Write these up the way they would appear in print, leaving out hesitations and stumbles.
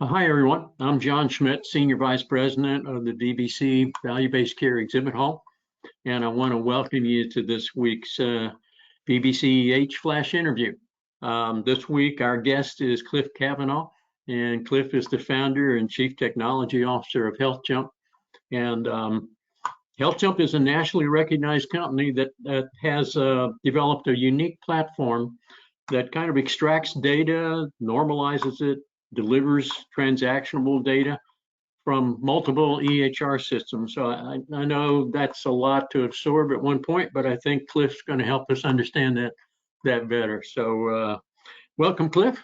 Hi, everyone. I'm John Schmidt, Senior Vice President of the VBC Value-Based Care Exhibit Hall, and I want to welcome you to this week's VBCEH Flash interview. This week, our guest is Cliff Cavanaugh, and Cliff is the founder and Chief Technology Officer of Healthjump. And Healthjump is a nationally recognized company that has developed a unique platform that kind of extracts data, normalizes it, delivers transactional data from multiple EHR systems. So I know that's a lot to absorb at one point, but I think Cliff's going to help us understand that better. So welcome, Cliff.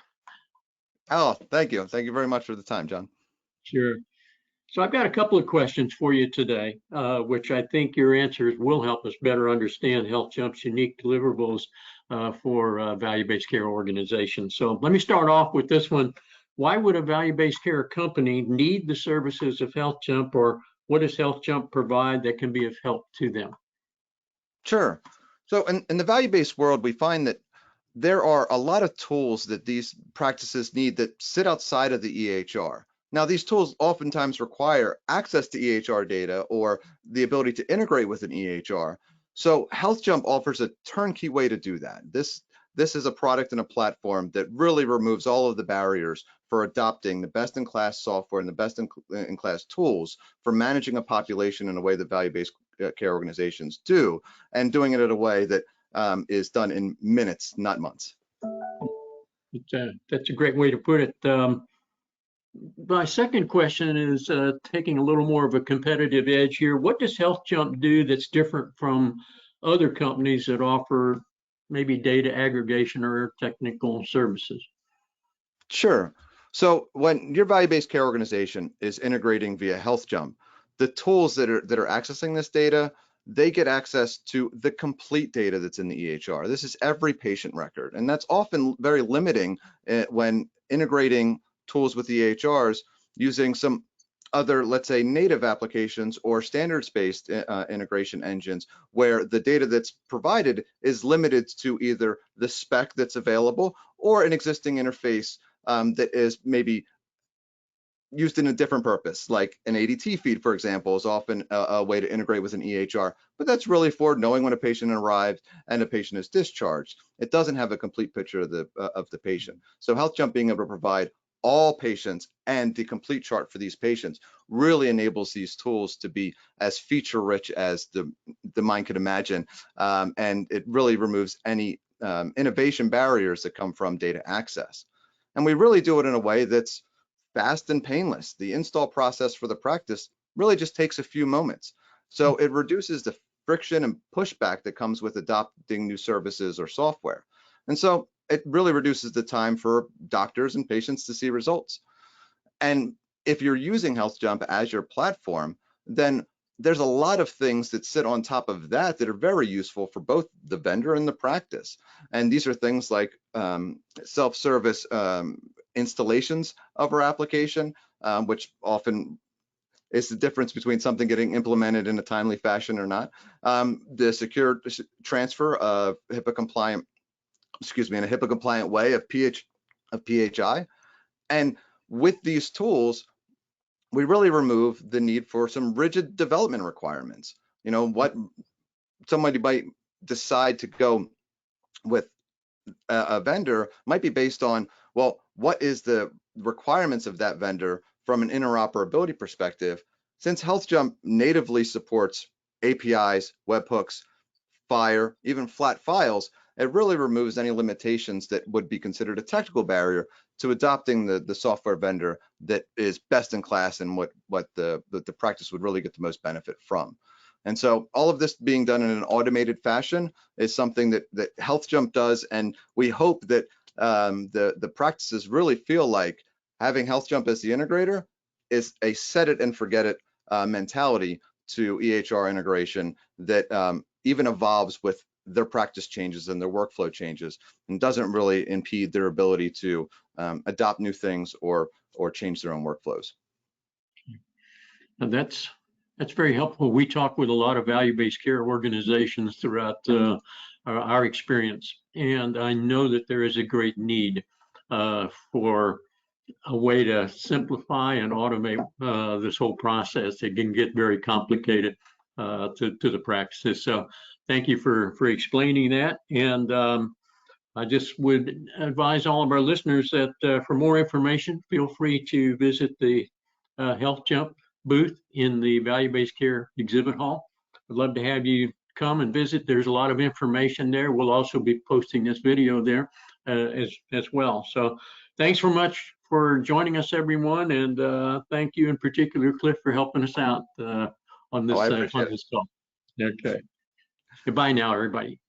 Oh, thank you. Thank you very much for the time, John. Sure. So I've got a couple of questions for you today, which I think your answers will help us better understand Healthjump's unique deliverables for value-based care organizations. So let me start off with this one. Why would a value-based care company need the services of Healthjump, or what does Healthjump provide that can be of help to them? Sure. So in the value-based world, we find that there are a lot of tools that these practices need that sit outside of the EHR. Now, these tools oftentimes require access to EHR data or the ability to integrate with an EHR. So Healthjump offers a turnkey way to do that. This is a product and a platform that really removes all of the barriers for adopting the best-in-class software and the best-in-class tools for managing a population in a way that value-based care organizations do, and doing it in a way that is done in minutes, not months. That's a great way to put it. My second question is taking a little more of a competitive edge here. What does Healthjump do that's different from other companies that offer maybe data aggregation or technical services? Sure. So when your value-based care organization is integrating via Healthjump, the tools that are accessing this data, they get access to the complete data that's in the EHR. This is every patient record, and that's often very limiting when integrating tools with EHRs using some other, let's say, native applications or standards-based integration engines, where the data that's provided is limited to either the spec that's available or an existing interface that is maybe used in a different purpose, like an ADT feed, for example, is often a way to integrate with an EHR, but that's really for knowing when a patient arrives and a patient is discharged. It doesn't have a complete picture of the patient. So Healthjump being able to provide all patients and the complete chart for these patients really enables these tools to be as feature rich as the mind could imagine, and it really removes any innovation barriers that come from data access. And we really do it in a way that's fast and painless. The install process for the practice really just takes a few moments. So it reduces the friction and pushback that comes with adopting new services or software. And so it really reduces the time for doctors and patients to see results. And if you're using Healthjump as your platform, then there's a lot of things that sit on top of that that are very useful for both the vendor and the practice. And these are things like self-service installations of our application, which often is the difference between something getting implemented in a timely fashion or not. The secure transfer of HIPAA compliant, in a HIPAA compliant way of PHI. And with these tools, we really remove the need for some rigid development requirements. You know, what somebody might decide to go with a vendor might be based on, well, what is the requirements of that vendor from an interoperability perspective? Since Healthjump natively supports APIs, webhooks, FHIR, even flat files, it really removes any limitations that would be considered a technical barrier to adopting the software vendor that is best in class and what the practice would really get the most benefit from. And so all of this being done in an automated fashion is something that Healthjump does, and we hope that the practices really feel like having Healthjump as the integrator is a set it and forget it mentality to EHR integration that even evolves with their practice changes and their workflow changes, and doesn't really impede their ability to adopt new things or change their own workflows. And that's very helpful. We talk with a lot of value-based care organizations throughout our experience, and I know that there is a great need for a way to simplify and automate this whole process. It can get very complicated to the practices. So thank you for explaining that. And I just would advise all of our listeners that for more information, feel free to visit the Healthjump booth in the Value-Based Care Exhibit Hall. I'd love to have you come and visit. There's a lot of information there. We'll also be posting this video there as well. So thanks so much for joining us, everyone. And thank you in particular, Cliff, for helping us out on this, I on appreciate this call. Okay. Goodbye now, everybody.